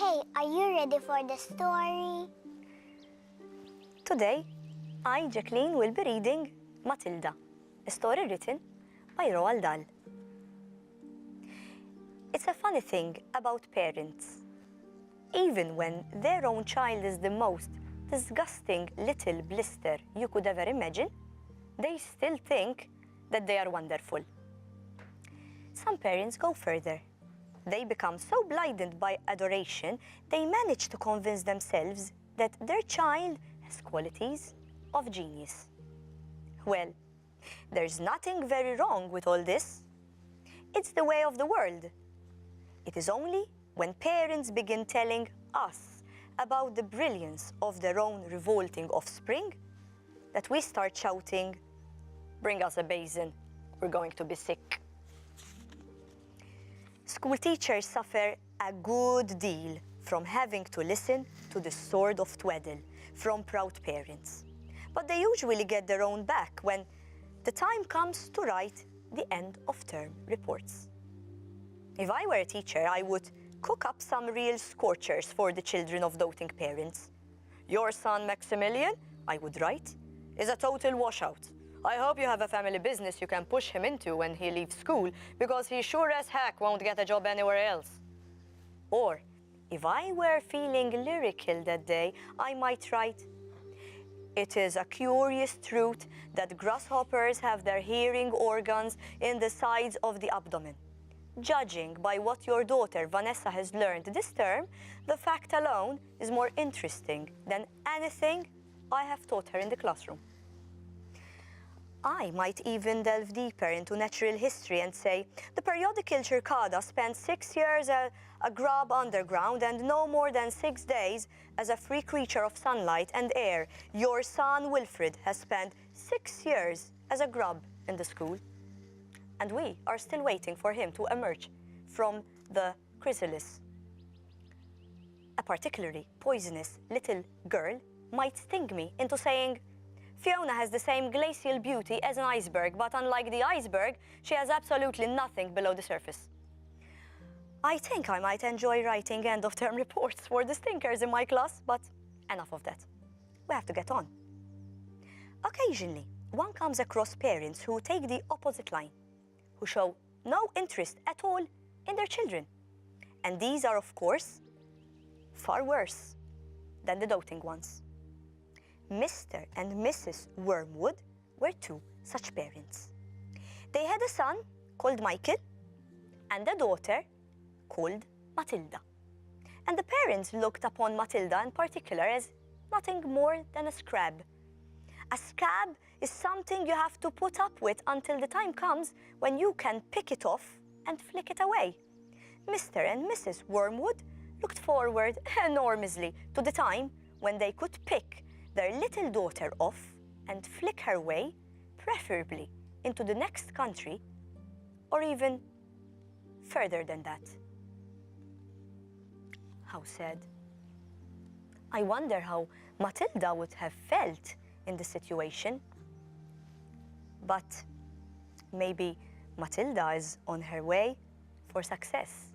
Hey, are you ready for the story? Today, I, Jacqueline, will be reading Matilda, a story written by Roald Dahl. It's a funny thing about parents. Even when their own child is the most disgusting little blister you could ever imagine, they still think that they are wonderful. Some parents go further. They become so blinded by adoration, they manage to convince themselves that their child has qualities of genius. Well, there's nothing very wrong with all this. It's the way of the world. It is only when parents begin telling us about the brilliance of their own revolting offspring that we start shouting, "Bring us a basin, we're going to be sick." School teachers suffer a good deal from having to listen to the sword of twaddle from proud parents. But they usually get their own back when the time comes to write the end of term reports. If I were a teacher, I would cook up some real scorchers for the children of doting parents. "Your son Maximilian," I would write, "is a total washout. I hope you have a family business you can push him into when he leaves school, because he sure as heck won't get a job anywhere else." Or, if I were feeling lyrical that day, I might write, "It is a curious truth that grasshoppers have their hearing organs in the sides of the abdomen. Judging by what your daughter Vanessa has learned this term, the fact alone is more interesting than anything I have taught her in the classroom." I might even delve deeper into natural history and say, "The periodical cicada spent 6 years a grub underground and no more than 6 days as a free creature of sunlight and air. Your son Wilfred has spent 6 years as a grub in the school." And we are still waiting for him to emerge from the chrysalis. A particularly poisonous little girl might sting me into saying, "Fiona has the same glacial beauty as an iceberg, but unlike the iceberg, she has absolutely nothing below the surface." I think I might enjoy writing end-of-term reports for the stinkers in my class, but enough of that. We have to get on. Occasionally, one comes across parents who take the opposite line, who show no interest at all in their children. And these are, of course, far worse than the doting ones. Mr. and Mrs. Wormwood were two such parents. They had a son called Michael and a daughter called Matilda. And the parents looked upon Matilda in particular as nothing more than a scrab. A scab is something you have to put up with until the time comes when you can pick it off and flick it away. Mr. and Mrs. Wormwood looked forward enormously to the time when they could pick their little daughter off and flick her way, preferably into the next country, or even further than that. How sad. I wonder how Matilda would have felt in the situation. But maybe Matilda is on her way for success.